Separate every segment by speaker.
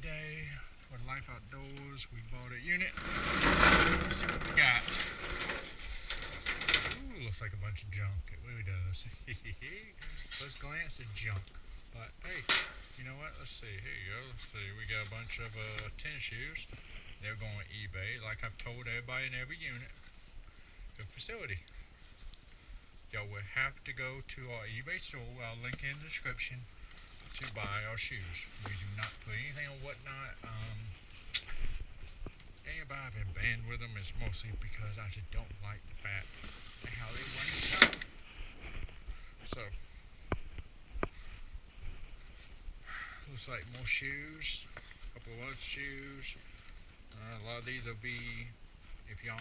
Speaker 1: today for Life Outdoors. We bought a unit. Let's see what we got. Ooh, looks like a bunch of junk. It really does. First glance at junk. But hey, you know what? Let's see. Here you go. Let's see. We got a bunch of tennis shoes. They're going on eBay, like I've told everybody in every unit. Good facility. Y'all will have to go to our eBay store. I'll link in the description to buy our shoes. We do not put anything on whatnot. Everybody I've been banned with them is mostly because I just don't like the fact of how they run stuff. So, looks like more shoes. A couple of other shoes. A lot of these will be, if y'all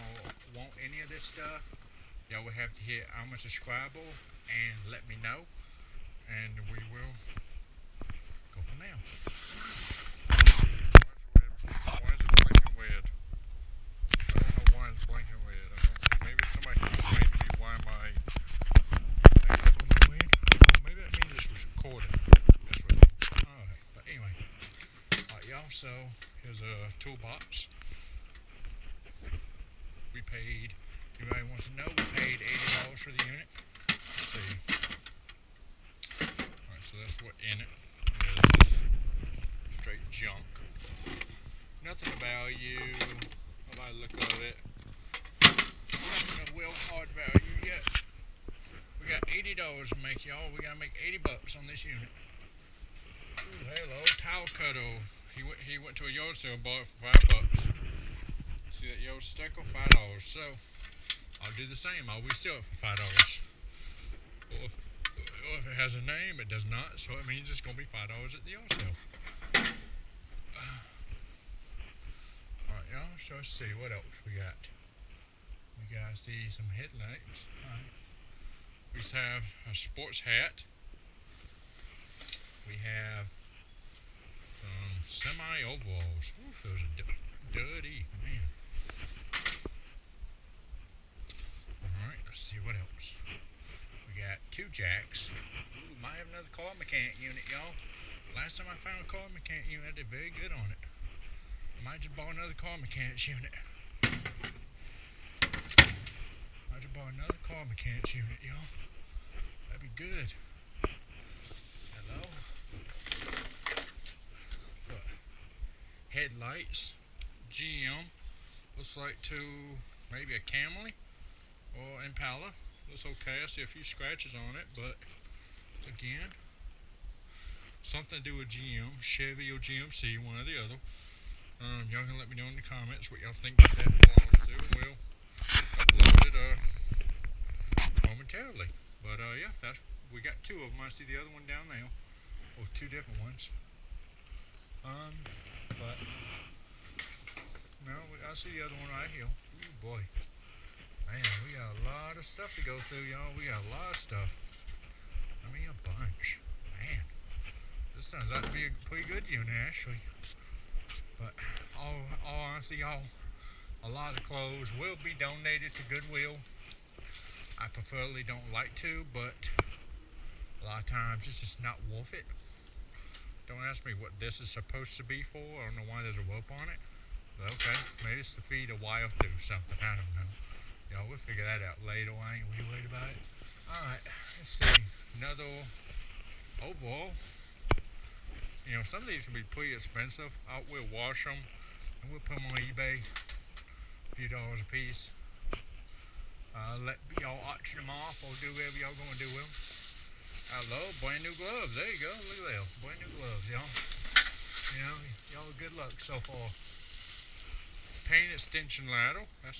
Speaker 1: want any of this stuff, y'all will have to hit I'm a subscriber and let me know, and we will go from there. Why is it blinking weird? I don't know why it's blinking weird. Maybe somebody can explain to me why my thing is blinking weird. Oh, maybe that means this was recorded. That's what it means. Alright, but anyway. Alright, y'all, so here's a toolbox. We paid, anybody wants to know, we paid $80 for the unit. Let's see. Alright, so that's what in it. There's straight junk. Nothing of value. By the look of it. Nothing of real hard value yet. We got $80 to make, y'all. We gotta make $80 on this unit. Ooh, hello, towel cuddle. He went to a yard sale and bought it for $5. See that yellow sticker? $5. So I'll do the same. I'll resell it for $5. Or if it has a name, it does not. So it means it's gonna be $5 at the yard sale. Alright, y'all. So let's see what else we got. We gotta see some headlights. Alright. We just have a sports hat. We have some semi-overalls. Ooh, those are dirty, man. Alright, let's see what else. We got 2 jacks. Ooh, might have another car mechanic unit, y'all. Last time I found a car mechanic unit, I did very good on it. I might just buy another car mechanic's unit. Might just buy another car mechanic's unit, y'all. That'd be good. Hello? But headlights. GM. Looks like maybe a Camry or Impala. Looks okay. I see a few scratches on it, but again, something to do with GM, Chevy or GMC, one or the other. Y'all can let me know in the comments what y'all think that belongs to, and we'll upload it momentarily. But yeah, we got 2 of them. I see the other one down there, or 2 different ones. But no, I see the other one right here. Ooh boy, man, we got a lot of stuff to go through, y'all. We got a lot of stuff. I mean, a bunch, man. This turns out to be a pretty good unit, actually. But all honestly, y'all, a lot of clothes will be donated to Goodwill. I preferably don't like to, but a lot of times it's just not worth it. Don't ask me what this is supposed to be for. I don't know why there's a rope on it. But okay, maybe it's to feed a wild through something. I don't know. Y'all, we'll figure that out later. I ain't really worried about it. Alright, let's see. Another overall. You know, some of these can be pretty expensive. We'll wash them and we'll put them on eBay. A few dollars a piece. Let y'all auction them off or do whatever y'all gonna do with them. Hello, brand new gloves. There you go. Look at that. Brand new gloves, y'all. You know, y'all good luck so far. Paint extension ladder. I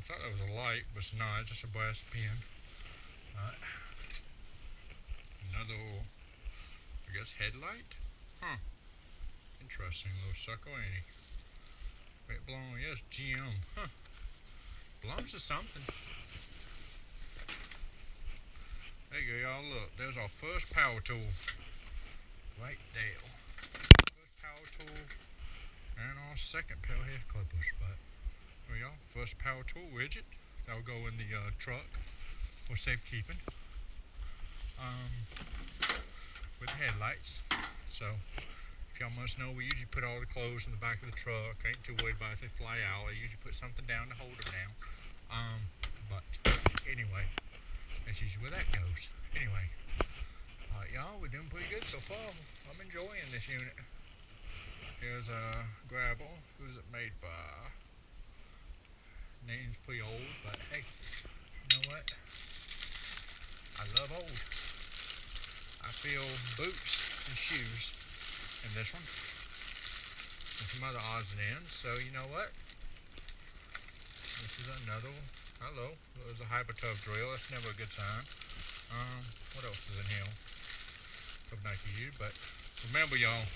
Speaker 1: thought that was a light, but it's not. It's just a brass pin. Alright. Another, I guess, headlight? Huh. Interesting little sucker, ain't he? Wait, belong, yes, GM. Huh. Belongs to something. There you go, y'all. Look, there's our first power tool. Right there. First power tool. And our second pair of hair clippers. But, there we go. First power tool widget. That'll go in the truck for safekeeping. With headlights. So, if y'all must know, we usually put all the clothes in the back of the truck. I ain't too worried about if they fly out. I usually put something down to hold them down. But anyway, that's usually where that goes. Anyway, y'all, we're doing pretty good so far. I'm enjoying this unit. Here's a Gravel. Who's it made by? Name's pretty old, but hey, you know what? I love old. I feel boots and shoes in this one. And some other odds and ends. So you know what? This is another one. Hello. There's a Hypertub drill. That's never a good sign. What else is in here? Come back to you. But remember, y'all,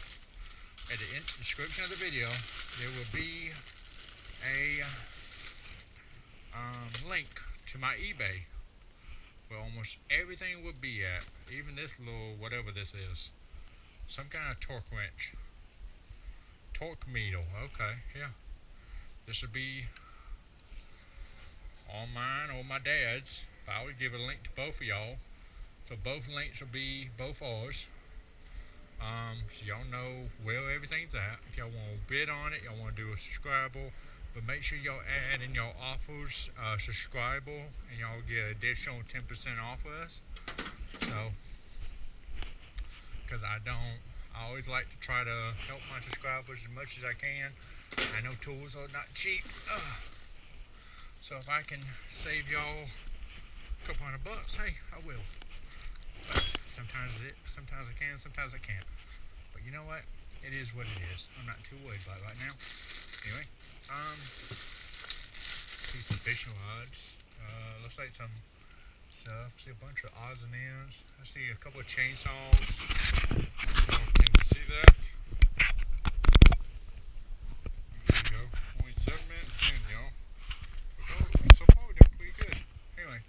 Speaker 1: at the description of the video, there will be a link to my eBay where almost everything will be at. Even this little, whatever this is. Some kind of torque wrench. Torque needle. Okay, yeah. This would be on mine or my dad's. But I would give a link to both of y'all. So both links will be both ours. So y'all know where everything's at. If y'all want to bid on it, y'all want to do a subscribable. But make sure y'all add in your offers, subscribable, and y'all get additional 10% off of us. So, because I always like to try to help my subscribers as much as I can. I know tools are not cheap. So if I can save y'all a couple $100, hey, I will. But sometimes I can, sometimes I can't. But you know what? It is what it is. I'm not too worried about it right now. Anyway, see some fishing rods. Looks like some stuff. See a bunch of odds and ends. I see a couple of chainsaws. Y'all can see that. There you go. Only 7 minutes in, y'all. So far we're doing pretty good. Anyway,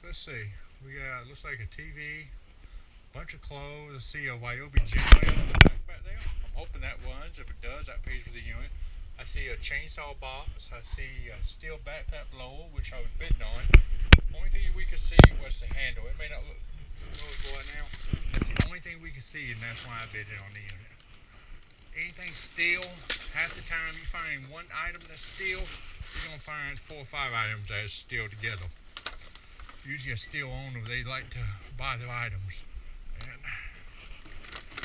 Speaker 1: so let's see. We got, looks like a TV, bunch of clothes. I see a Ryobi gym rail in the back there. I'm hoping that runs. If it does, that pays for the unit. I see a chainsaw box. I see a steel backpack blower, which I was bidding on. Only thing we could see was the handle. It may not look really good now. That's the only thing we could see, and that's why I bid it on the unit. Anything steel, half the time you find one item that's steel, you're going to find 4 or 5 items that is steel together. Usually a steel owner, they like to buy their items. And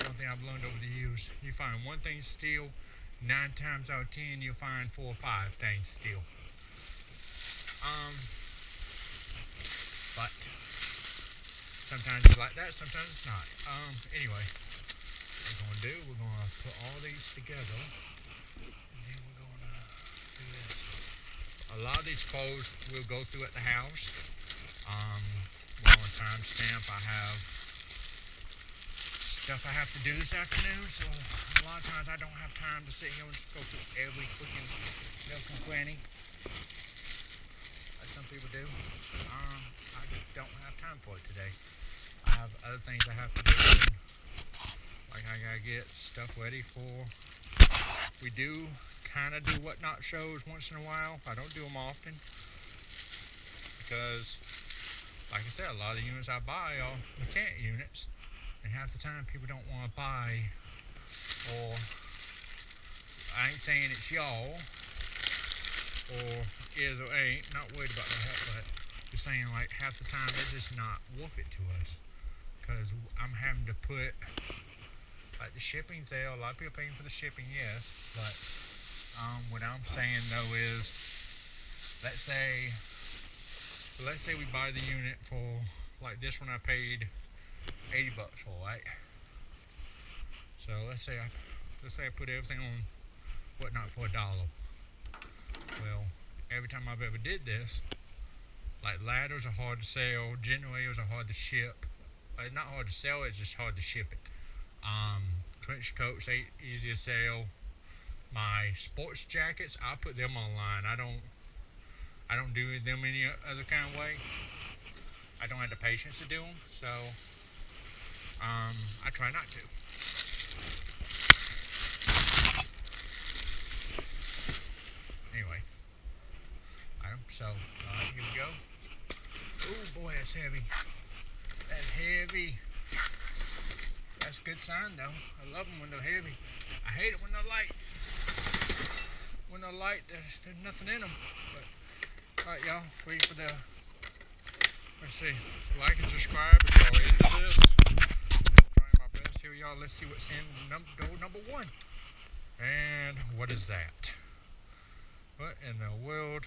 Speaker 1: one thing I've learned over the years, you find one thing steel, 9 times out of 10 you'll find 4 or 5 things steel. But sometimes it's like that, sometimes it's not. Anyway, what we're going to do, we're going to put all these together, and then we're going to do this. A lot of these clothes we'll go through at the house. We're on a time stamp. I have stuff I have to do this afternoon, so a lot of times I don't have time to sit here and just go through every freaking nook and cranny like some people do. I just don't have time for it today. I have other things I have to do. Like I gotta get stuff ready for. We do kind of do whatnot shows once in a while. I don't do them often because, like I said, a lot of the units I buy are mechanic units, and half the time people don't want to buy, or I ain't saying it's y'all, or is or ain't, not worried about that, but just saying like half the time it's just not worth it to us, because I'm having to put, like the shipping's there, a lot of people paying for the shipping, yes, but what I'm saying though is, let's say we buy the unit for, like this one I paid $80 for, right? So let's say I put everything on whatnot for $1. Well, every time I've ever did this, like ladders are hard to sell, generators are hard to ship. It's not hard to sell, it's just hard to ship it. Trench coats ain't easy to sell. My sports jackets, I put them online. I don't do them any other kind of way. I don't have the patience to do them, so I try not to. Anyway, so here we go. Oh boy, that's heavy. That's heavy. That's a good sign though. I love them when they're heavy. I hate it when they're light. When they're light, there's nothing in them. But alright, y'all, wait for the. Let's see. Like and subscribe if y'all into this. Trying my best here, y'all. Let's see what's in door number 1. And what is that? What in the world?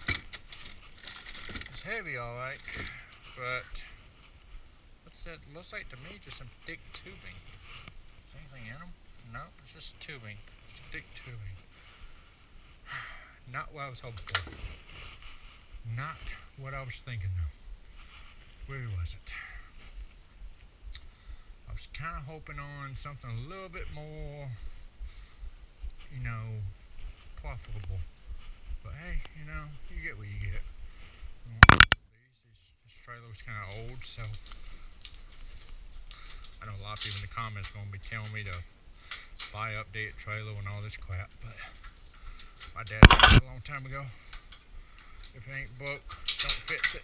Speaker 1: It's heavy, alright, but what's that? Looks like to me just some thick tubing. Is anything in them? No, it's just tubing. Just thick tubing. Not what I was hoping for. Not what I was thinking though. Where was it? I was kind of hoping on something a little bit more, you know, profitable. But hey, you know, you get what you get. This trailer was kind of old, so I know a lot of people in the comments are going to be telling me to buy an updated trailer and all this crap, but my dad did it a long time ago. If it ain't broke, don't fix it.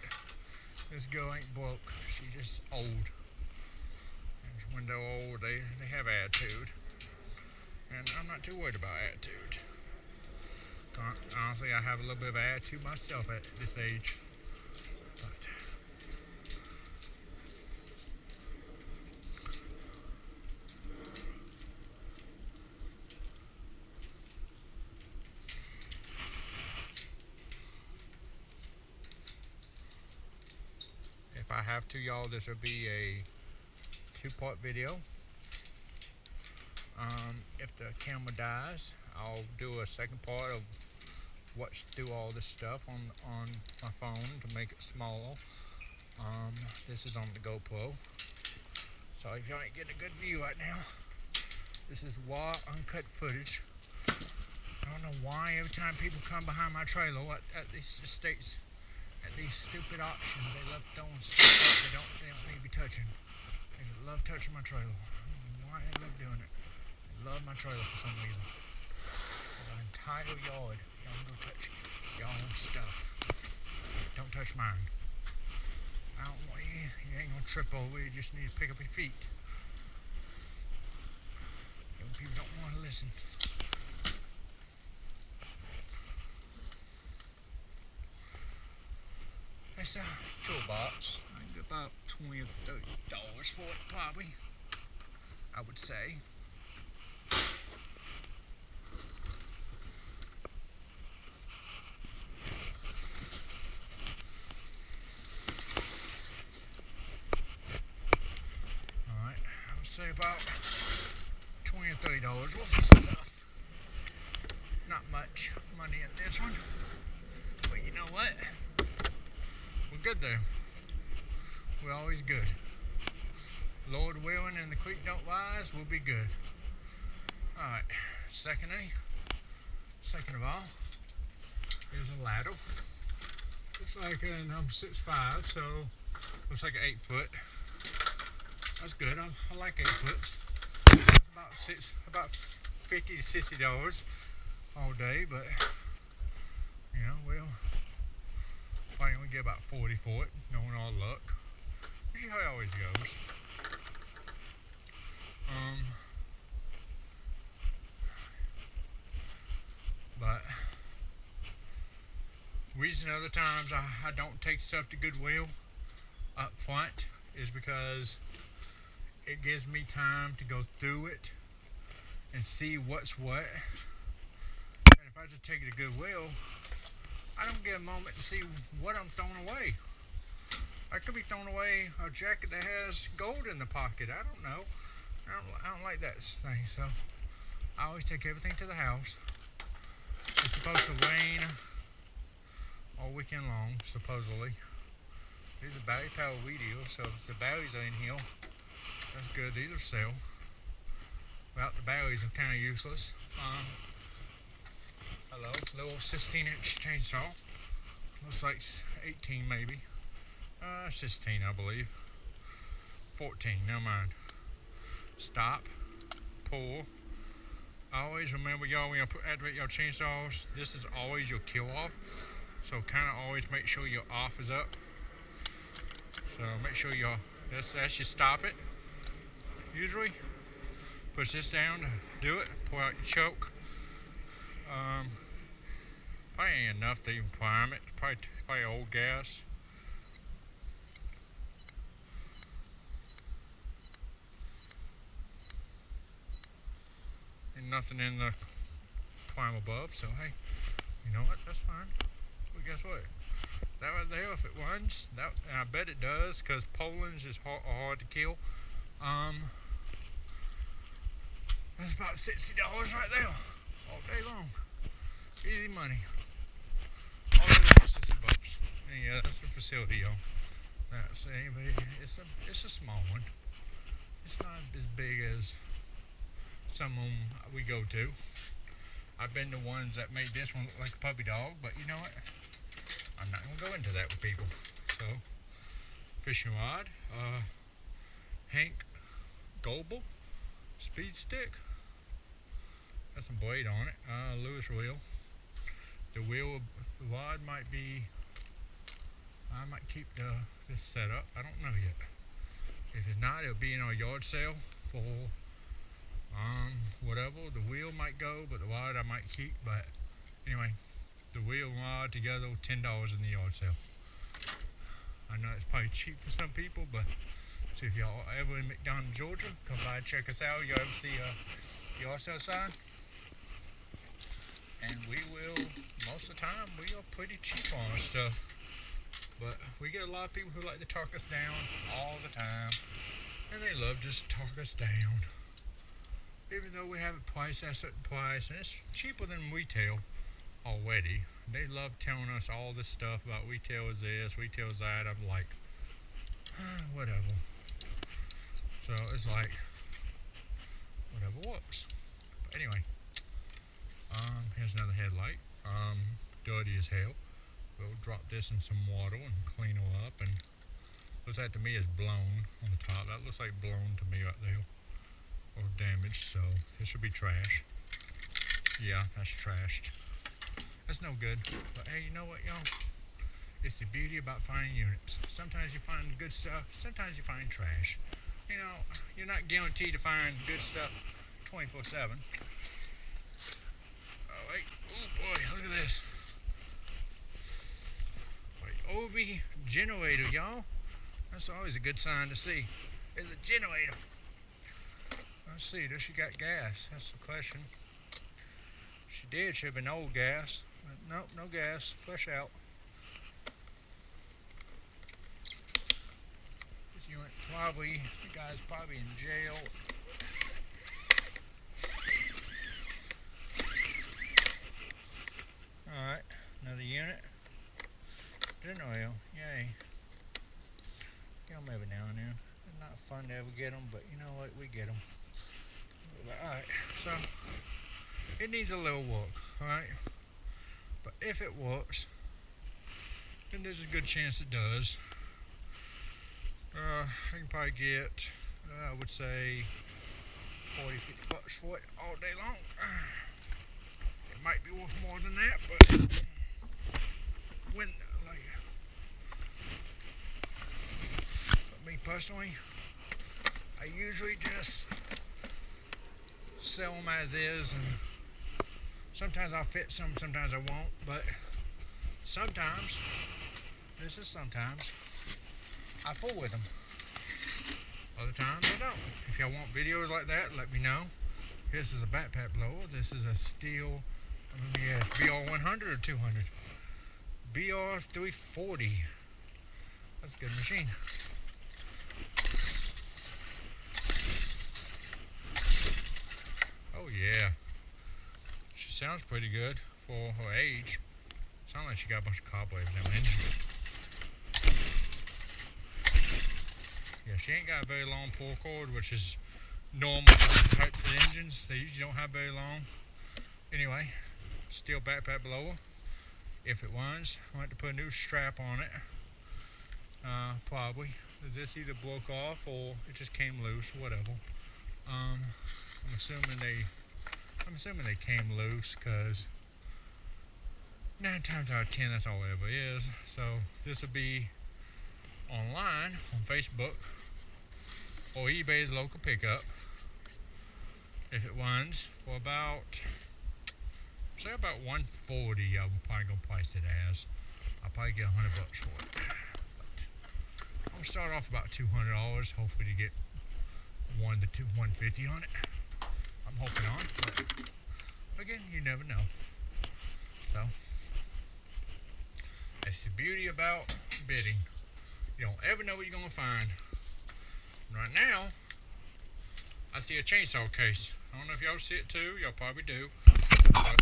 Speaker 1: This girl ain't broke. She's just old. And when they're old, they have attitude. And I'm not too worried about attitude. Honestly, I have a little bit of attitude myself at this age. But if I have to, y'all, this will be a 2-part video. If the camera dies, I'll do a second part of watch through all this stuff on my phone to make it smaller. This is on the GoPro, so if y'all ain't getting a good view right now, this is raw, uncut footage. I don't know why every time people come behind my trailer at these estates, at these stupid auctions, they love throwing stuff up they don't need to be touching. They love touching my trailer. I don't know why they love doing it. They love my trailer for some reason. The entire yard. Y'all go touch your own stuff. Don't touch mine. I don't want you. You ain't gonna trip over. You just need to pick up your feet. Young people don't want to listen. It's a toolbox. I can get about $20 or $30 for it, probably. I would say. Say about $20 or $30 worth of stuff. Not much money in this one, but you know what? We're good there. We're always good. Lord willing and the creek don't rise, we'll be good. Alright, second of all, here's a ladder. Looks like I'm 6'5", so looks like an 8 foot. That's good. I like 8 foot. It's about $50 to $60 all day, but you know, we'll probably get about 40 for it, knowing our luck. Usually how it always goes. But reason other times I don't take stuff to Goodwill up front is because it gives me time to go through it and see what's what. And if I just take it to Goodwill, I don't get a moment to see what I'm throwing away. I could be throwing away a jacket that has gold in the pocket. I don't know. I don't like that thing, so I always take everything to the house. It's supposed to rain all weekend long, supposedly. These are battery powered weed eaters, so if the batteries are in here, that's good. These are sale. Well, the batteries are kind of useless. Hello, little 16-inch chainsaw. Looks like 18 maybe. 16 I believe. 14, never mind. Stop. Pull. Always remember, y'all, when you activate your chainsaws, this is always your kill off. So kind of always make sure your off is up. So make sure your That should stop it. Usually, push this down to do it. Pour out your choke. Probably ain't enough to even prime it. Probably old gas. And nothing in the primer bulb, so hey, you know what? That's fine. But guess what? That right there, if it runs, and I bet it does, because Poland's is hard to kill. That's about $60 right there, all day long. Easy money. All day long, $60. And yeah, that's the facility, y'all. That's anybody. It's a small one. It's not as big as some of them we go to. I've been to ones that made this one look like a puppy dog, but you know what? I'm not gonna go into that with people. So, fishing rod, Hank Goebel speed stick. Got some blade on it. Lewis wheel. The rod might be. I might keep this set up. I don't know yet. If it's not, it'll be in our yard sale for whatever. The wheel might go, but the rod I might keep. But anyway, the wheel and rod together, $10 in the yard sale. I know it's probably cheap for some people, but so if y'all ever in McDonough, Georgia, come by and check us out. Y'all ever see a yard sale sign? And we will, most of the time, we are pretty cheap on our stuff. But we get a lot of people who like to talk us down all the time. And they love just to talk us down. Even though we have it priced at a certain price, and it's cheaper than retail already. They love telling us all this stuff about retail is this, retail is that. I'm like, whatever. So it's like, whatever works. But anyway, here's another headlight. Dirty as hell. We'll drop this in some water and clean her up. And looks like to me it's blown on the top. That looks like blown to me right there. Or damaged, so this should be trash. Yeah, that's trashed. That's no good. But hey, you know what, y'all? It's the beauty about finding units. Sometimes you find good stuff, sometimes you find trash. You know, you're not guaranteed to find good stuff 24/7. Oh wait, oh boy, look at this. Wait, Obi generator, y'all. That's always a good sign to see. It's a generator. Let's see, does she got gas? That's the question. She did, should have been old gas. But nope, no gas. Flush out. This unit probably, the guy's probably in jail. Alright, another unit. Dinner oil, yay. Get them every now and then. It's not fun to ever get them, but you know what, we get them. Alright, so it needs a little work, alright? But if it works, then there's a good chance it does. I can probably get, I would say, $40–50 for it all day long. It might be worth more than that, but when, like, but me personally, I usually just sell them as is, and sometimes I'll fit some, sometimes I won't, but sometimes, this is sometimes, I pull with them. Other times I don't. If y'all want videos like that, let me know. This is a backpack blower. This is a Stihl, let me ask, BR100 or 200? BR340. That's a good machine. Oh yeah. She sounds pretty good for her age. Sounds like she got a bunch of cobwebs in her engine. Yeah, she ain't got a very long pull cord, which is normal for types of engines. They usually don't have very long. Anyway, Stihl backpack blower. If it runs, I want to put a new strap on it. Probably. This either broke off or it just came loose, whatever. I'm assuming they came loose, because 9 times out of 10 that's all it ever is. So this will be online on Facebook or eBay's local pickup. If it runs for about, say about 140, I'm probably gonna price it as. I'll probably get $100 for it. But I'm gonna start off about $200, hopefully to get 150 on it. I'm hoping on, but again, you never know. So that's the beauty about bidding. You don't ever know what you're gonna find. Right now, I see a chainsaw case. I don't know if y'all see it too. Y'all probably do. But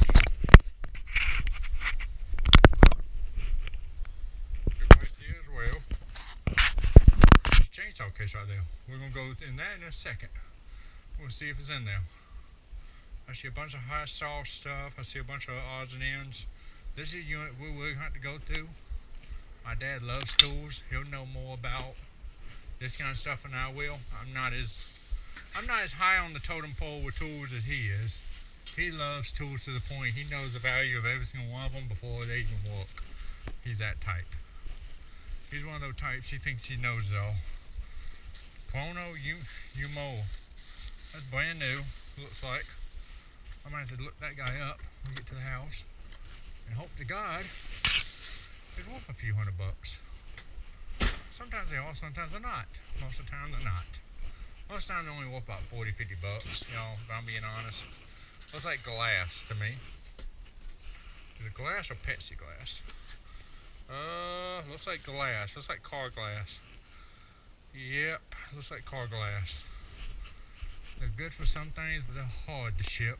Speaker 1: everybody see it as well. There's a chainsaw case right there. We're gonna go in that in a second. We'll see if it's in there. I see a bunch of high saw stuff. I see a bunch of odds and ends. This is a unit we're going to have to go through. My dad loves tools. He'll know more about this kind of stuff than I will. I'm not as high on the totem pole with tools as he is. He loves tools to the point he knows the value of every single one of them before they even work. He's that type. He's one of those types, he thinks he knows it all. Chrono Umo. That's brand new, looks like. I might have to look that guy up when we get to the house. And hope to God it's worth a few $100. Sometimes they are, sometimes they're not. Most of the time they're not. Most of the time they're only worth about 40, $50, you know, if I'm being honest. Looks like glass to me. Is it glass or Pepsi glass? Looks like glass. Looks like car glass. Yep, looks like car glass. They're good for some things, but they're hard to ship.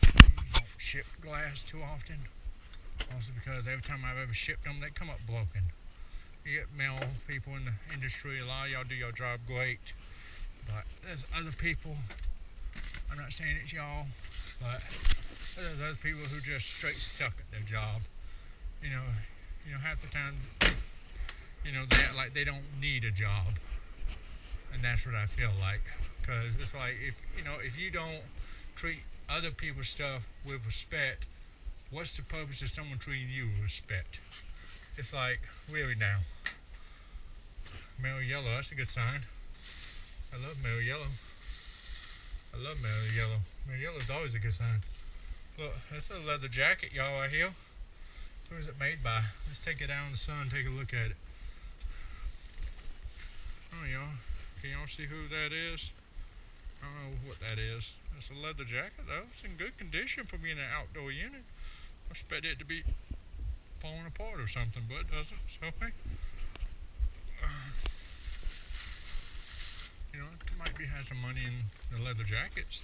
Speaker 1: You don't ship glass too often. Also because every time I've ever shipped them, they come up broken. You get mail people in the industry, a lot of y'all do your job great. But there's other people, I'm not saying it's y'all, but there's other people who just straight suck at their job. You know, half the time, you know, they act like they don't need a job. And that's what I feel like. Because it's like, if you don't treat other people's stuff with respect, what's the purpose of someone treating you with respect? It's like, really now. Male yellow, that's a good sign. I love male yellow. I love male yellow. Male yellow is always a good sign. Look, that's a leather jacket, y'all, right here. Who is it made by? Let's take it out in the sun and take a look at it. Oh, y'all. Can y'all see who that is? I don't know what that is. It's a leather jacket, though. It's in good condition for being an outdoor unit. I expect it to be falling apart or something, but it doesn't. So, hey. You know, it might be have some money in the leather jackets.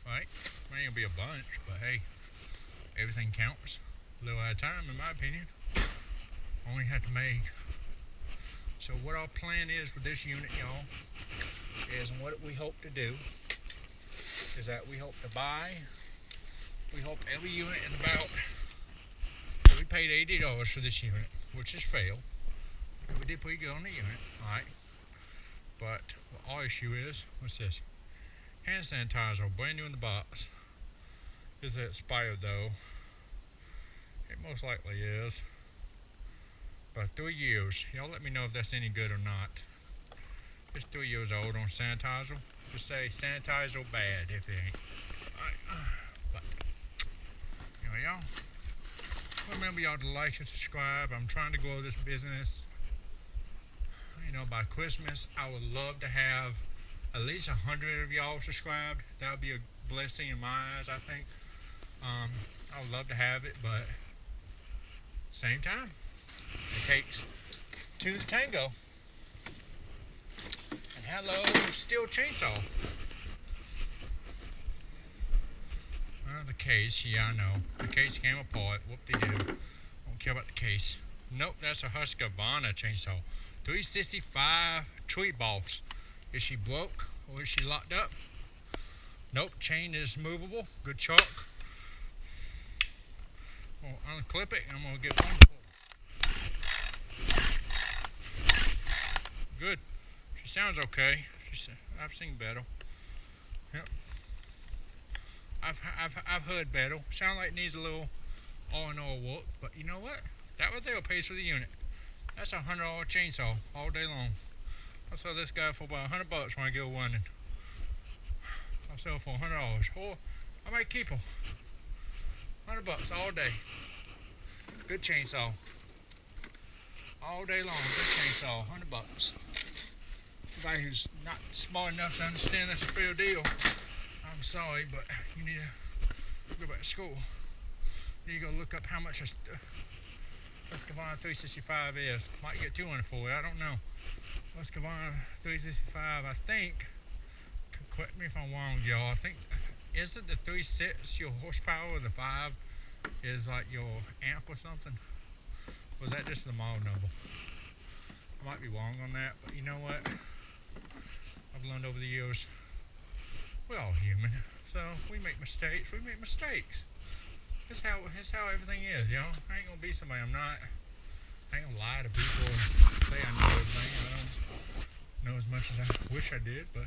Speaker 1: Right? Might ain't gonna be a bunch, but hey, everything counts. A little at a time, in my opinion. Only have to make. So what our plan is with this unit, y'all, is, and what we hope to do, is that we hope to buy, we hope every unit is about, so we paid $80 for this unit, which is fair. We did pretty good on the unit, alright. But what our issue is, what's this? Hand sanitizer, brand new in the box. Is it expired though? It most likely is. About 3 years. Y'all let me know if that's any good or not. It's 3 years old on sanitizer. Just say sanitizer bad if it ain't. But anyway, y'all, remember y'all to like and subscribe. I'm trying to grow this business. You know, by Christmas, I would love to have at least 100 of y'all subscribed. That would be a blessing in my eyes, I think. I would love to have it, but same time, it takes two to tango. And hello, Stihl chainsaw. Well, the case, yeah, I know. The case came apart. Whoop-de-doo. Don't care about the case. Nope, that's a Husqvarna chainsaw. 365 Tree Boss. Is she broke or is she locked up? Nope, chain is movable. Good chalk. I'm gonna unclip it and I'm gonna get one pull. Good. She sounds okay. I've seen better. Yep. I've heard better. Sound like it needs a little R&R work, but you know what? That right there pays for the unit. That's a $100 chainsaw all day long. I saw this guy for about $100 when I go running. I'll sell for $100, or I might keep him. $100 all day. Good chainsaw. All day long, good chainsaw, $100. Somebody who's not smart enough to understand that's a fair deal, I'm sorry, but you need to go back to school. You need to go look up how much a Husqvarna 365 is. Might get 200 for it, I don't know. Husqvarna 365, I think, correct me if I'm wrong, y'all, I think, is it the 3.6 your horsepower, or the 5 is like your amp or something? Or was that just the model number? I might be wrong on that, but you know what? I've learned over the years, we're all human, so we make mistakes. It's how everything is, you know. I ain't gonna be somebody I'm not. I ain't gonna lie to people and say I know everything. I don't know as much as I wish I did, but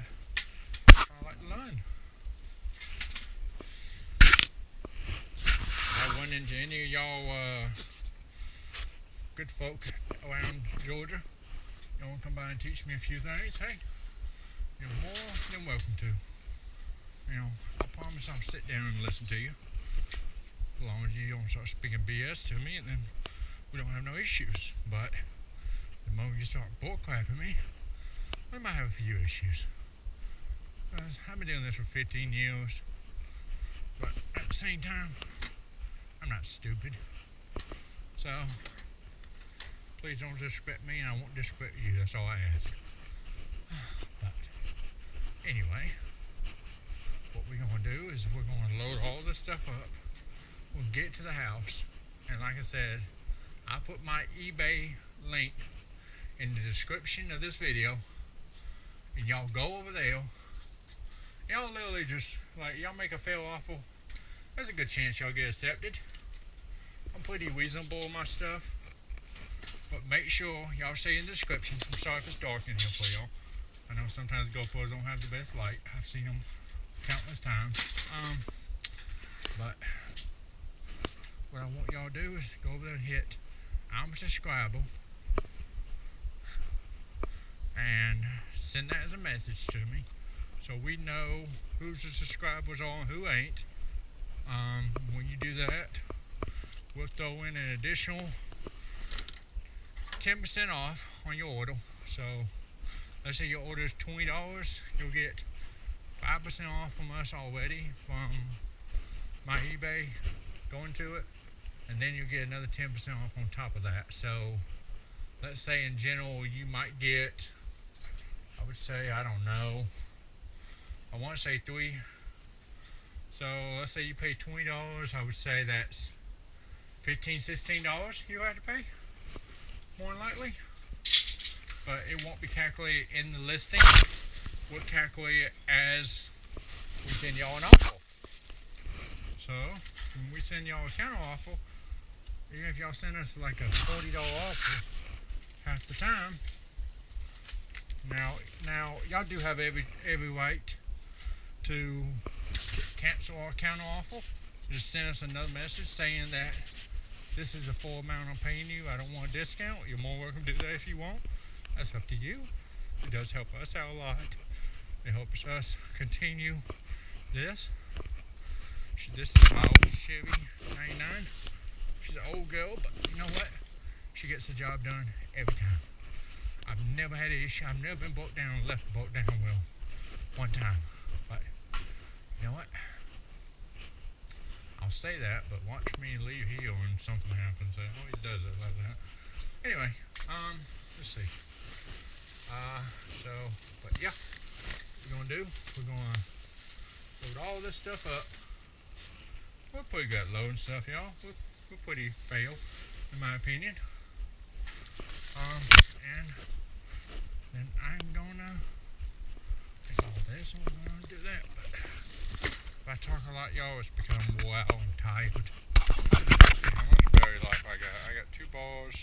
Speaker 1: I like to learn. I run into any of y'all good folk around Georgia. You want to come by and teach me a few things? Hey, you're more than welcome to. You know, I promise I'll sit down and listen to you. As long as you don't start speaking BS to me, and then we don't have no issues. But the moment you start bullcrapping me, we might have a few issues. I've been doing this for 15 years, but at the same time, I'm not stupid. So, please don't disrespect me, and I won't disrespect you. That's all I ask. But, anyway, what we're going to do is we're going to load all this stuff up. We'll get to the house, and like I said, I put my eBay link in the description of this video, and y'all go over there. Y'all literally just, like, y'all make a fair offer. There's a good chance y'all get accepted. I'm pretty reasonable with my stuff. But make sure y'all say in the description. I'm sorry if it's dark in here for y'all. I know sometimes GoPros don't have the best light. I've seen them countless times. But what I want y'all to do is go over there and hit I'm subscribable and send that as a message to me, so we know who's the subscribers are and who ain't. When you do that, we'll throw in an additional 10% off on your order. So let's say your order is $20, you'll get 5% off from us already from my eBay going to it, and then you'll get another 10% off on top of that. So let's say in general you might get, I would say, I don't know, I want to say 3. So let's say you pay $20, I would say that's $15, $16 you have to pay, more than likely. But it won't be calculated in the listing. We'll calculate it as we send y'all an offer. So when we send y'all a counter offer, even if y'all send us like a $40 offer half the time, now y'all do have every right to cancel our counter offer. Just send us another message saying that this is the full amount I'm paying you. I don't want a discount. You're more welcome to do that if you want. That's up to you. It does help us out a lot. It helps us continue this. This is my old Chevy 99. She's an old girl, but you know what? She gets the job done every time. I've never had an issue. I've never been broke down and left broke down wheel one time. But you know what? I'll say that, but watch me leave here when something happens. It always does it like that. Anyway, let's see. But yeah, what we're gonna do, we're gonna load all this stuff up. We're pretty good at loading stuff, y'all. We're pretty fail, in my opinion. And then I'm gonna take all this and we're gonna do that. But if I talk a lot, y'all, it's because I'm wore out and tired. How much battery life I got? I got 2 bars.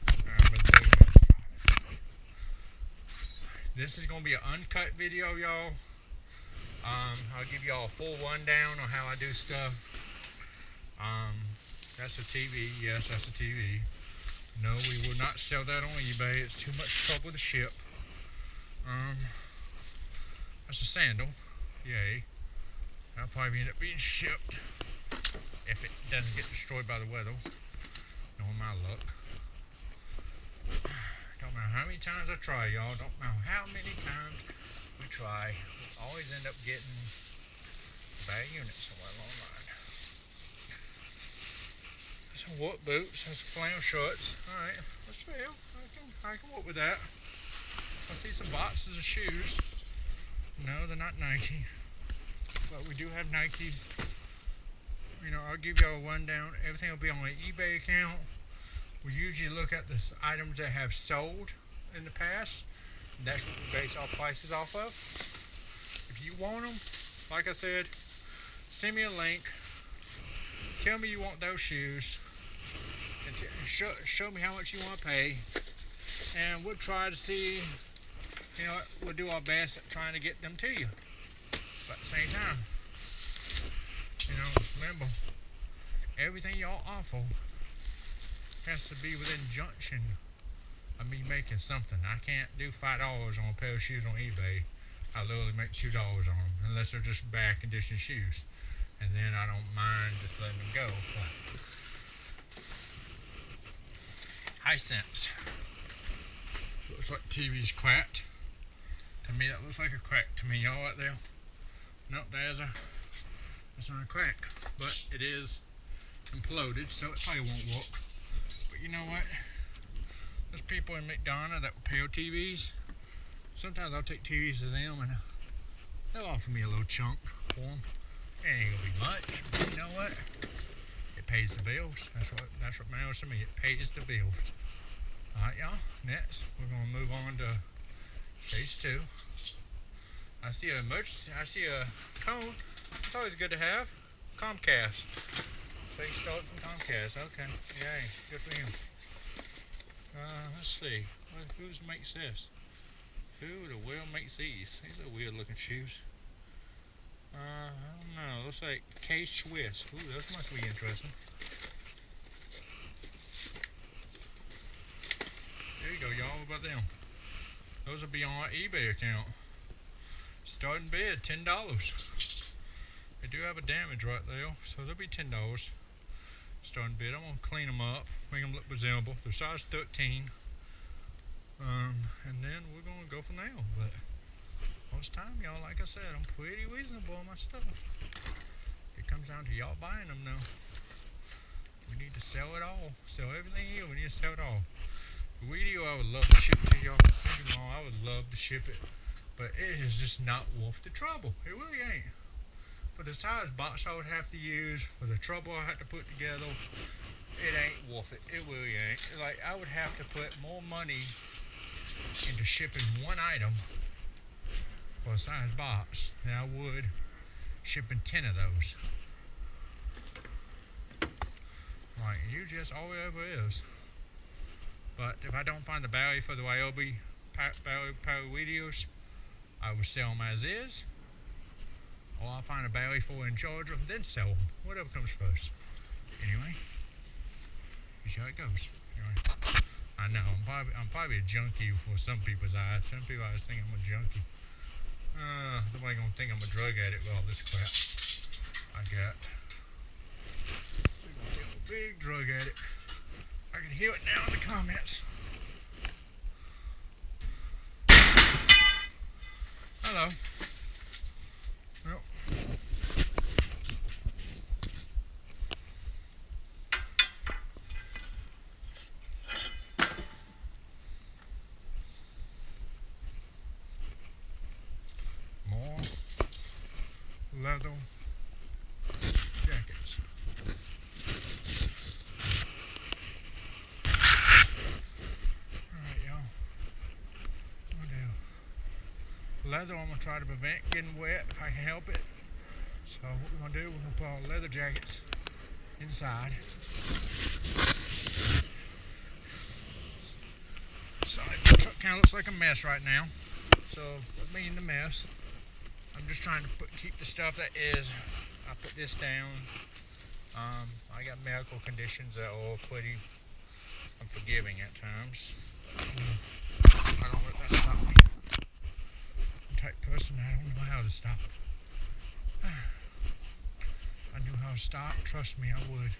Speaker 1: I've been doing it. This is gonna be an uncut video, y'all. I'll give y'all a full rundown on how I do stuff. That's a TV. Yes, that's a TV. No, we will not sell that on eBay. It's too much trouble to ship. That's a sandal. Yay. That'll probably end up being shipped if it doesn't get destroyed by the weather. Knowing my luck. Don't matter how many times I try, y'all. Don't matter how many times we try. We always end up getting bad units somewhere along the line. Some work boots and some flannel shorts. Alright, that's fair. I can work with that. I see some boxes of shoes. No, they're not Nike. But we do have Nikes. You know, I'll give y'all a rundown. Everything will be on my eBay account. We usually look at the items that have sold in the past. And that's what we base our prices off of. If you want them, like I said, send me a link. Tell me you want those shoes. And show me how much you want to pay. And we'll try to see, you know, we'll do our best at trying to get them to you. But at the same time, you know, remember, everything y'all offer has to be within junction of me making something. I can't do $5 on a pair of shoes on eBay. I literally make $2 on them, unless they're just bad condition shoes. And then I don't mind just letting them go. But Hisense. Looks like TV's cracked. To me, that looks like a crack to me, y'all, right there. Nope, that's not a crack, but it is imploded, so it probably won't work. But you know what? There's people in McDonough that repair TVs. Sometimes I'll take TVs to them and they'll offer me a little chunk for them. It ain't gonna be much, but you know what? It pays the bills. That's what matters to me. It pays the bills. Alright, y'all. Next, we're gonna move on to stage 2. I see a cone. It's always good to have. Comcast. So you start from Comcast. Okay. Yay. Good for him. Let's see. Who makes this? Who the world makes these? These are weird looking shoes. I don't know. Looks like K-Swiss. Ooh, those must be interesting. There you go, y'all. What about them? Those will be on our eBay account. Starting bid, $10. They do have a damage right there, so they'll be $10. Starting bid. I'm gonna clean them up, make them look presentable. They're size 13. And then we're gonna go from there. But most time, y'all, like I said, I'm pretty reasonable on my stuff. It comes down to y'all buying them now. We need to sell it all. Sell everything here. We need to sell it all. The video, I would love to ship to y'all. I would love to ship it, but it is just not worth the trouble. It really ain't. For the size box I would have to use, for the trouble I have to put together, it ain't worth it. It really ain't. Like, I would have to put more money into shipping one item for a size box than I would shipping 10 of those. Like, usually that's all it ever is. But if I don't find the battery for the Ryobi power videos, I will sell them as is. Or I'll find a battery for in charger, then sell them. Whatever comes first. Anyway, here's how it goes. Anyway, I know I'm probably a junkie for some people's eyes. Some people always think I'm a junkie. Nobody gonna think I'm a drug addict with all this crap I got. I'm a big drug addict. I can hear it now in the comments. Hello. Well. More leather jackets. Leather, I'm going to try to prevent getting wet if I can help it. So what we're going to do, we're going to put our leather jackets inside. Sorry, my truck kind of looks like a mess right now. So, with me in the mess, I'm just trying to keep the stuff that is. I put this down. I got medical conditions that are pretty unforgiving at times. I don't let that stop me. type person. I don't know how to stop. I knew how to stop. Trust me, I would.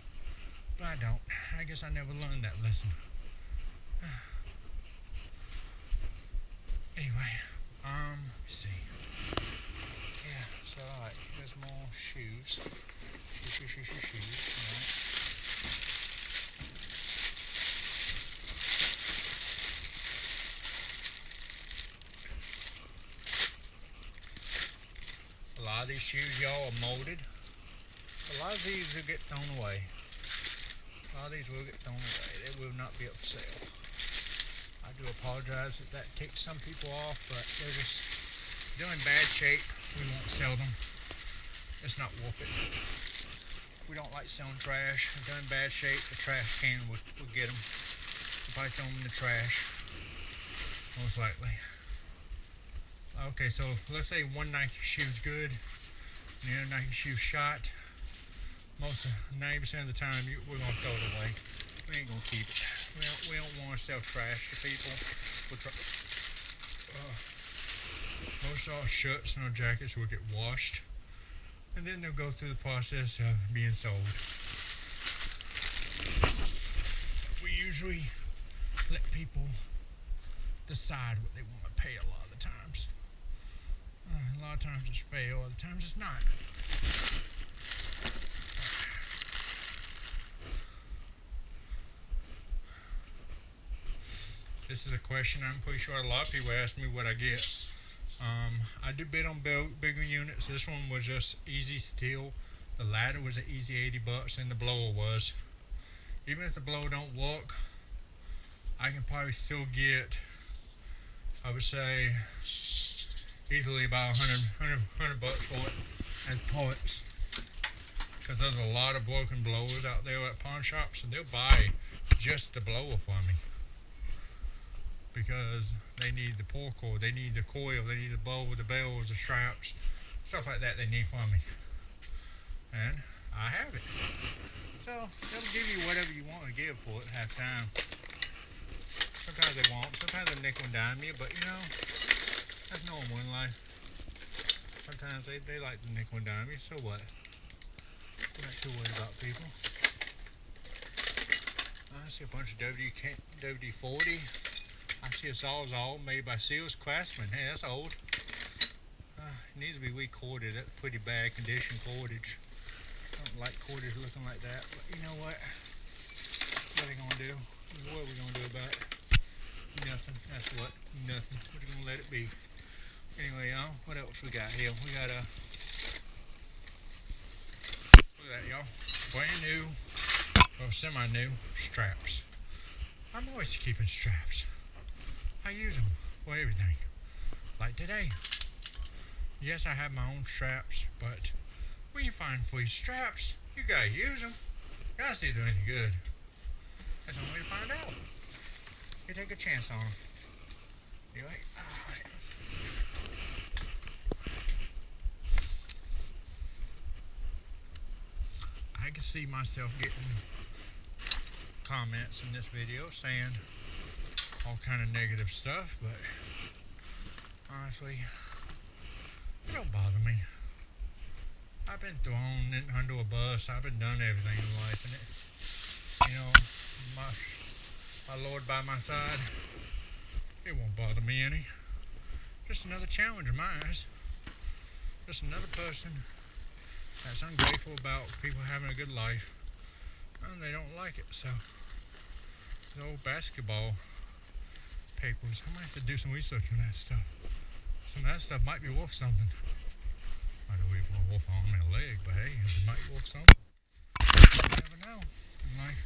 Speaker 1: But I don't. I guess I never learned that lesson. Anyway, let's see. Yeah, so alright, here's more shoes. Shoes, alright. A lot of these shoes, y'all, are molded. A lot of these will get thrown away. A lot of these will get thrown away. They will not be up for sale. I do apologize if that takes some people off, but they're in bad shape. We won't sell them. It's not worth it. We don't like selling trash. If they're in bad shape, the trash can will get them. We'll probably throw them in the trash, most likely. Okay, so let's say one Nike shoe's good, and the other Nike shoe's shot. 90% of the time, we're gonna throw it away. We ain't gonna keep it. We don't want to sell trash to people. Most of our shirts and our jackets will get washed, and then they'll go through the process of being sold. We usually let people decide what they want to pay a lot of the times. A lot of times it's fair, other times it's not. This is a question I'm pretty sure a lot of people ask me what I get. I do bid on bigger units. This one was just easy steel. The ladder was an easy 80 bucks and the blower was. Even if the blower don't work, I can probably still get, I would say, easily about 100 bucks for it as parts. Because there's a lot of broken blowers out there at pawn shops, and they'll buy just the blower for me. Because they need the pull cord, they need the coil, they need the bowl, the bells, the straps, stuff like that they need from me. And I have it. So they'll give you whatever you want to give for it half time. Sometimes they won't, sometimes they nickel and dime you, but you know, that's normal in life. Sometimes they like to nickel and dime you, so what? I'm not too worried about people. I see a bunch of WD-40. I see a Sawzall made by Seals Craftsman. Hey, that's old. It needs to be recorded. That's pretty bad condition cordage. I don't like cordage looking like that, but you know what? What are we gonna do? What are we gonna do about it? Nothing. That's what. Nothing. We're gonna let it be. Anyway, y'all, what else we got here? We got look at that, y'all. Brand new, or semi-new straps. I'm always keeping straps. I use them for everything. Like today. Yes, I have my own straps, but when you find free straps, you gotta use them. You gotta see if they're any good. That's the only way to find out. You take a chance on them. Anyway, alright. I can see myself getting comments in this video saying all kind of negative stuff, but honestly, it don't bother me. I've been thrown under a bus. I've been done everything in life, and it, you know, my Lord by my side, it won't bother me any. Just another challenge in my eyes. Just another person that's ungrateful about people having a good life, and they don't like it. So the old basketball papers, I might have to do some research on that stuff. Some of that stuff might be worth something. I don't even want to worth an arm and a leg, but hey, it might be worth something. You never know in life.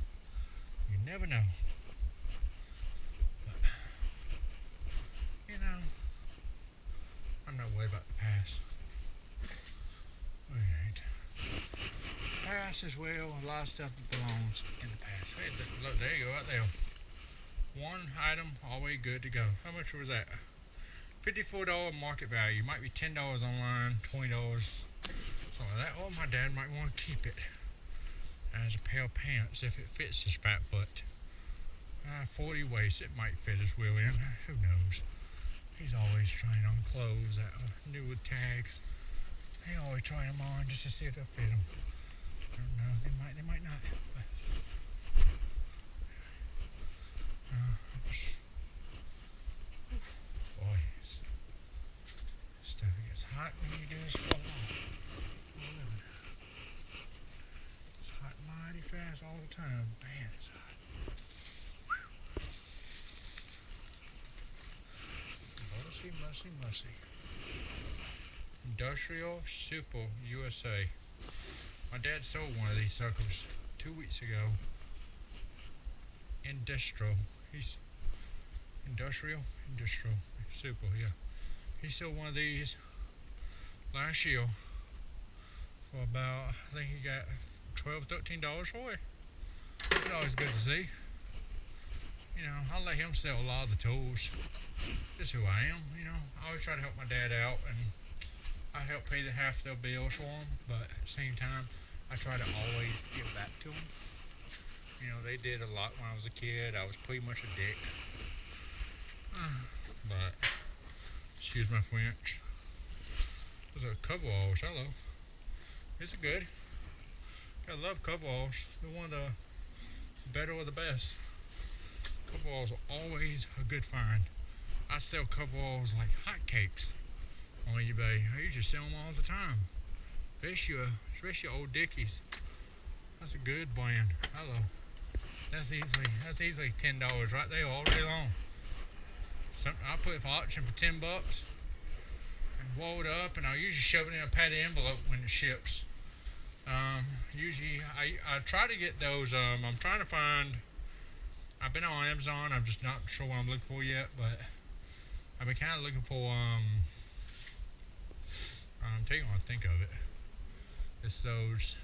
Speaker 1: You never know. But, you know, I'm not worried about the past. Alright. The past is, well, a lot of stuff that belongs in the past. Hey, look, there you go, right there. One item, always good to go. How much was that? $54 market value. Might be $10 online, $20, something like that. Oh, my dad might want to keep it as a pair of pants if it fits his fat butt. 40 waist, it might fit as well in. Who knows? He's always trying on clothes that are new with tags. They always try them on just to see if they'll fit them. I don't know. They might not. But, boy, stuff gets hot when you do this for a while. It's hot mighty fast all the time. Man, it's hot. Mussy. Industrial Super USA. My dad sold one of these suckers 2 weeks ago. Industrial Super, yeah. He sold one of these last year for about, I think he got $12, $13 for it. It's always good to see. You know, I let him sell a lot of the tools. Just who I am, you know. I always try to help my dad out, and I help pay half their bills for him, but at the same time, I try to always give back to them. You know, they did a lot when I was a kid. I was pretty much a dick. But, excuse my French. Those are coveralls, hello. These are good. I love coveralls. They're one of the better or the best. Coveralls are always a good find. I sell coveralls like hotcakes on eBay. I usually sell them all the time. Especially Old Dickies. That's a good brand. Hello. That's easily $10 right there all day long. I put it for auction for $10 and roll it up, and I'll usually shove it in a padded envelope when it ships. Usually I try to get those. I'm trying to find. I've been on Amazon. I'm just not sure what I'm looking for yet, but I've been kind of looking for. Take on think of it. It's those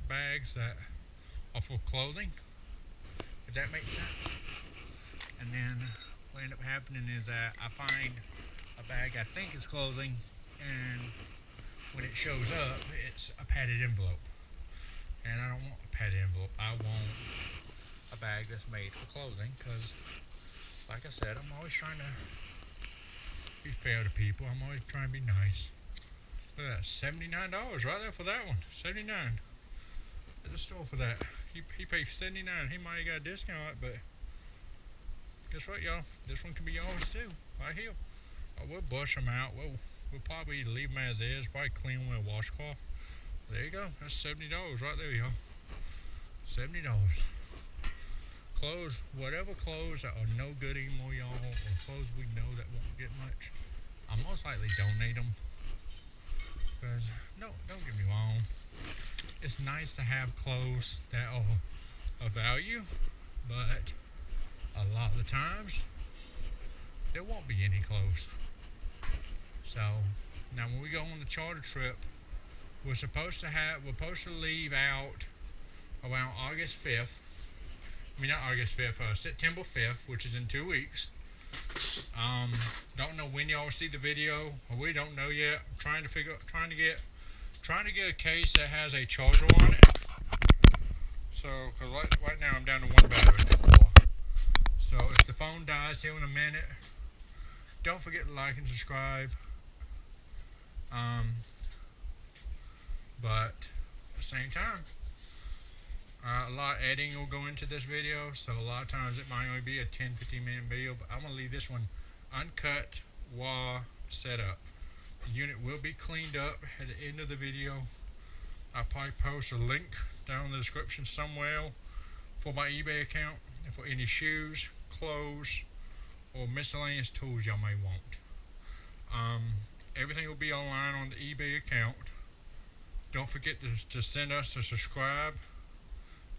Speaker 1: bags that are for clothing. If that makes sense. And then what ends up happening is that I find a bag I think is clothing, and when it shows up, it's a padded envelope. And I don't want a padded envelope. I want a bag that's made for clothing, because, like I said, I'm always trying to be fair to people. I'm always trying to be nice. Look at that, $79 right there for that one. $79 at the store for that. He paid $79. He might have got a discount, but guess what, y'all? This one can be yours too, right here. We'll brush them out. We'll probably leave them as is. Probably clean them with a washcloth. There you go. That's $70 right there, y'all. $70. Clothes, whatever clothes that are no good anymore, y'all, or clothes we know that won't get much, I'll most likely donate them. Because, no, don't get me wrong. It's nice to have clothes that are of value, but a lot of the times there won't be any clothes. So now when we go on the charter trip, we're supposed to leave out around August 5th. I mean, not August 5th, September 5th, which is in 2 weeks. Don't know when y'all will see the video, or we don't know yet. I'm trying to get a case that has a charger on it. So, cause right now I'm down to one battery. So if the phone dies here in a minute, don't forget to like and subscribe. But at the same time, a lot of editing will go into this video, so a lot of times it might only be a 10-15 minute video, but I'm going to leave this one uncut, raw, set up. The unit will be cleaned up at the end of the video. I'll probably post a link down in the description somewhere for my eBay account, and for any shoes, clothes, or miscellaneous tools y'all may want. Everything will be online on the eBay account. Don't forget to send us a subscribe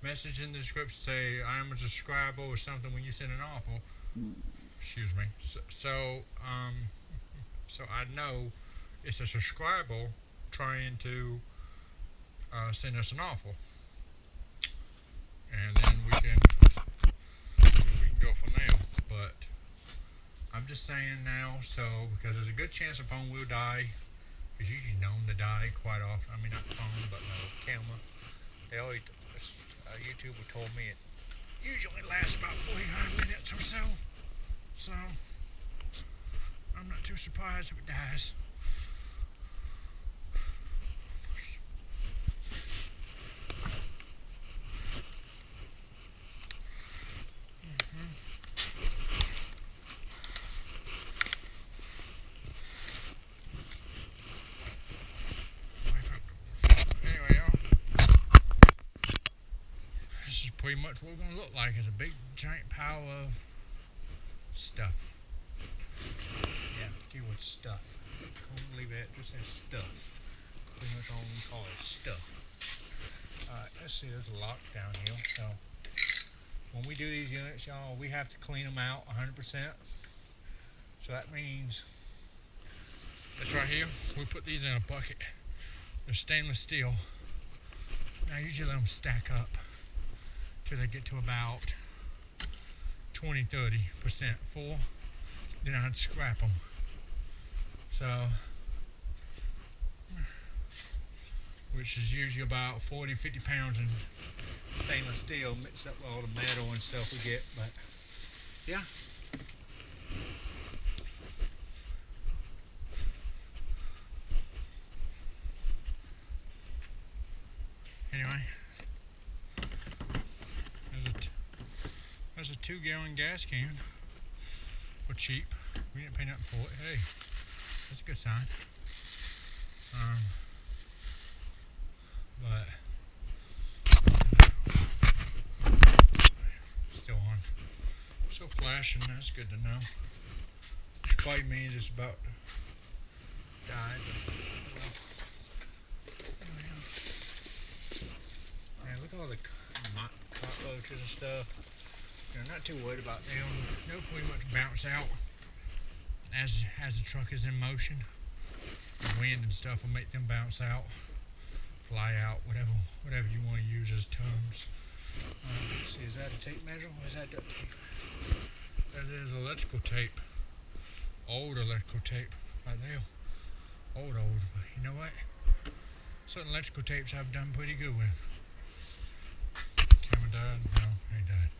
Speaker 1: message in the description. Say I am a subscriber or something when you send an offer. Excuse me. So I know it's a subscriber trying to send us an offer, and then we can go from there. But I'm just saying now, so because there's a good chance the phone will die. It's usually known to die quite often. I mean, not the phone, but the camera. They always, YouTuber told me it usually lasts about 45 minutes or so. So I'm not too surprised if it dies. Anyway, y'all, this is pretty much what we're gonna look like. It's a big giant pile of stuff. Yeah, keyword stuff. Don't leave it, just say stuff. Pretty much all we call it stuff. Alright, let's see, there's a lock down here. So when we do these units, y'all, we have to clean them out 100%. So that means this right here, we put these in a bucket. They're stainless steel. Now usually let them stack up till they get to about 20-30% full. Then I have to scrap them. So, which is usually about 40-50 pounds in stainless steel mixed up with all the metal and stuff we get. But yeah. Anyway, there's a 2-gallon gas can. For cheap. We didn't pay nothing for it. Hey, that's a good sign. But still on. Still flashing. That's good to know. Which probably means it's about died. Man, look at all the cockroaches and stuff. You know, not too worried about them. They'll pretty much bounce out as the truck is in motion. The wind and stuff will make them bounce out, fly out, whatever you want to use as terms. Let's see, is that a tape measure or is that duct tape? That is electrical tape. Old electrical tape, right there. Old, but you know what? Certain electrical tapes I've done pretty good with. Camera died? No, it ain't died.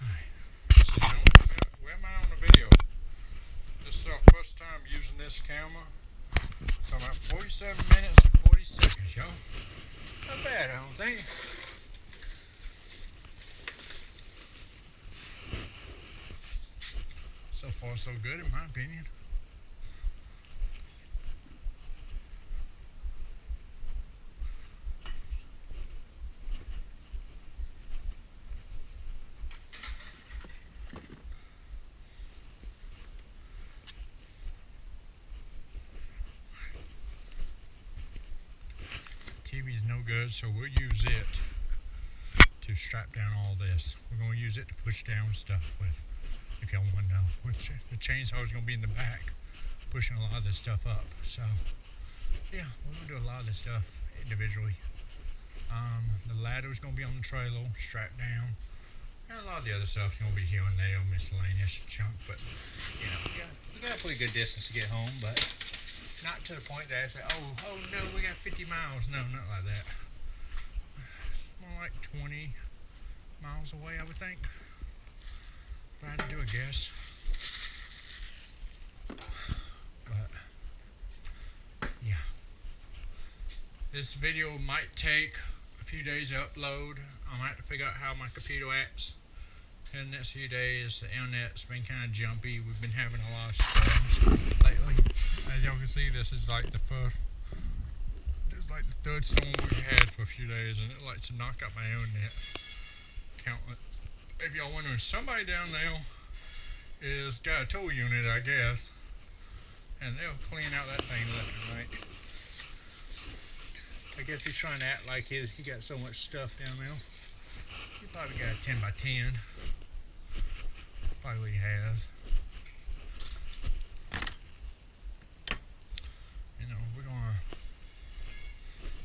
Speaker 1: Alright. So, where am I on the video? This is our first time using this camera. So about 47 minutes and 40 seconds, y'all. Not bad, I don't think. So far, so good, in my opinion. TV's no good, so we'll use it to strap down all this. We're going to use it to push down stuff with, if y'all want to know. Which the chainsaw is going to be in the back, pushing a lot of this stuff up. So, yeah, we're going to do a lot of this stuff individually. The ladder is going to be on the trailer, strapped down. And a lot of the other stuff is going to be here and there, miscellaneous junk. But, you know, we got a pretty good distance to get home, but not to the point that I say, oh no, we got 50 miles. No, not like that. More like 20 miles away, I would think. If I had to do a guess. But, yeah. This video might take a few days to upload. I might have to figure out how my computer acts in the next few days. The internet's been kind of jumpy. We've been having a lot of storms lately. As y'all can see, this is like the third storm we've had for a few days, and it likes to knock out my internet. Countless. If y'all wondering, somebody down there is got a tow unit, I guess, and they'll clean out that thing left and right. I guess he's trying to act like he got so much stuff down there. He probably got a 10 by 10. Probably he has. You know, we're gonna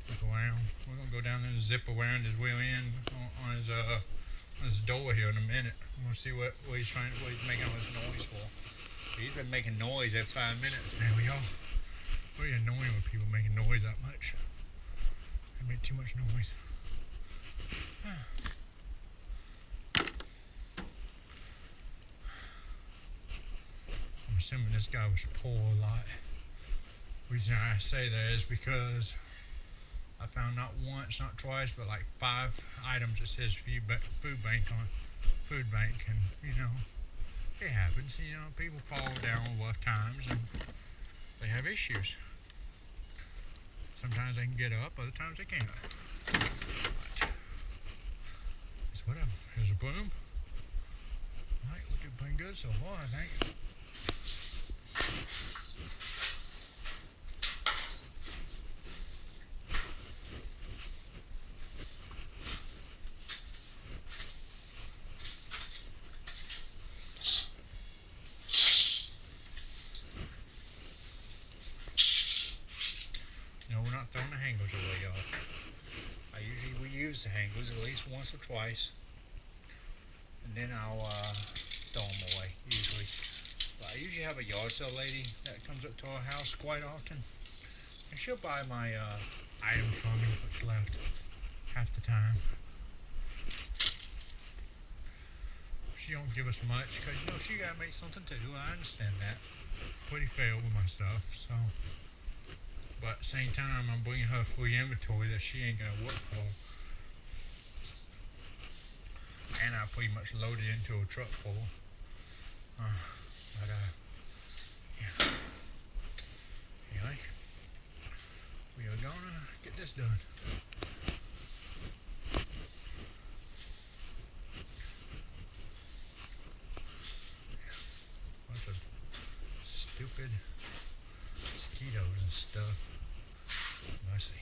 Speaker 1: look around. We're gonna go down there and zip around his wheel in on his door here in a minute. We're gonna see what he's making all this noise for. He's been making noise every 5 minutes now, y'all. Very annoying when people making noise that much. They make too much noise. assuming this guy was poor a lot. The reason I say that is because I found not once, not twice, but like 5 items that says food bank on food bank, and you know, it happens. You know, people fall down on rough times and they have issues. Sometimes they can get up, other times they can't. But it's whatever. Here's a broom. Alright, we're doing pretty good so far, I think. No, we're not throwing the hangers away, y'all. We use the hangers at least once or twice, and then I'll throw them away, usually. But I usually have a yard sale lady that comes up to our house quite often, and she'll buy my items from me, what's left, half the time. She don't give us much, because, you know, she gotta make something too. I understand that. Pretty fair with my stuff, so. But at the same time, I'm bringing her free inventory that she ain't gonna work for. And I pretty much loaded into a truck full. Yeah. Anyway, we are gonna get this done. Bunch of stupid mosquitoes and stuff. Mercy.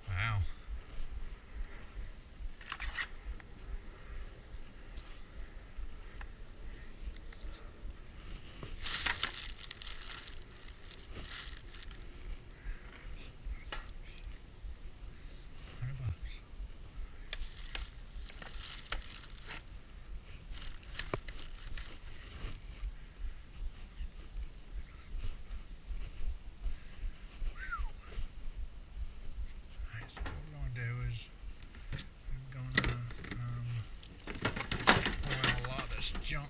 Speaker 1: Wow. Junk.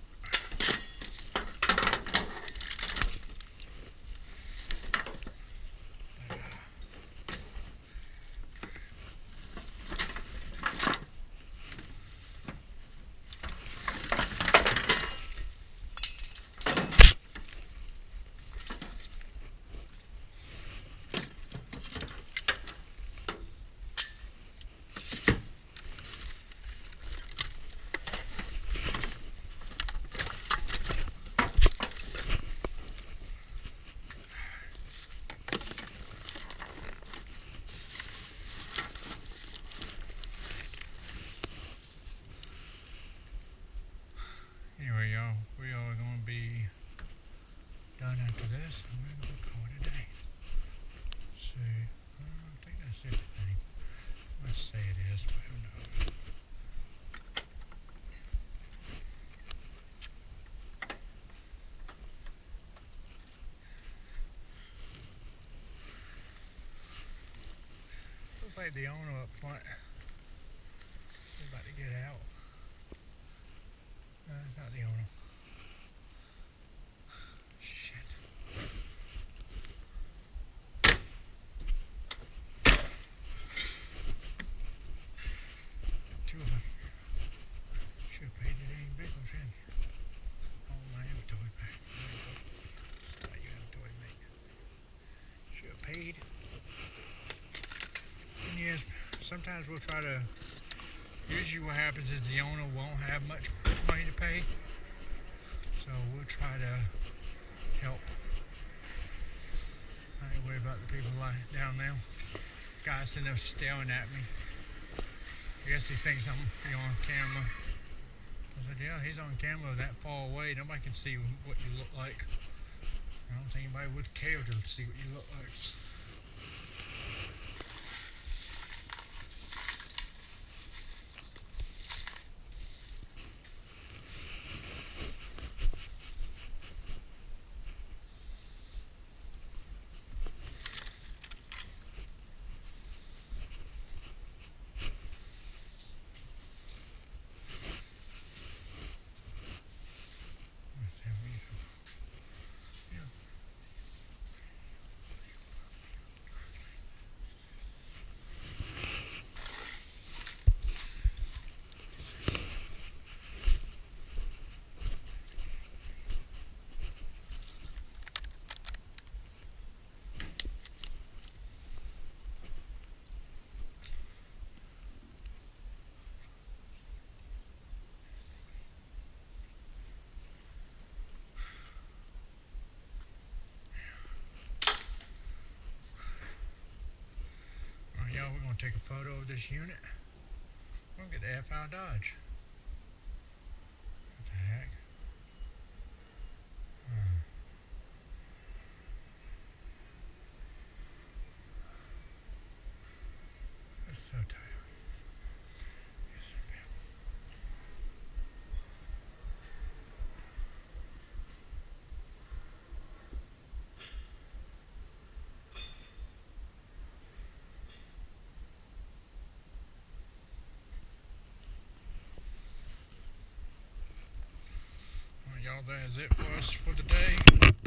Speaker 1: Anyway, y'all, we are going to be done after this. I'm going to call it a day. See, I think that's everything. Let's say it is, but who knows. Looks like the owner up front is about to get out. Not the owner. Shit. Should have paid it any bigger, shouldn't you? Oh, my inventory back. Start your inventory, mate. sometimes we'll try to, usually what happens is the owner won't have much money to pay, so we'll try to help. I ain't worried about the people down there. Guy's sitting there staring at me. I guess he thinks I'm on camera. I said, yeah, he's on camera that far away. Nobody can see what you look like. I don't think anybody would care to see what you look like. Y'all, we're going to take a photo of this unit. We're going to get the F out of Dodge. What the heck? That's so tired. Y'all, that is it for us for today.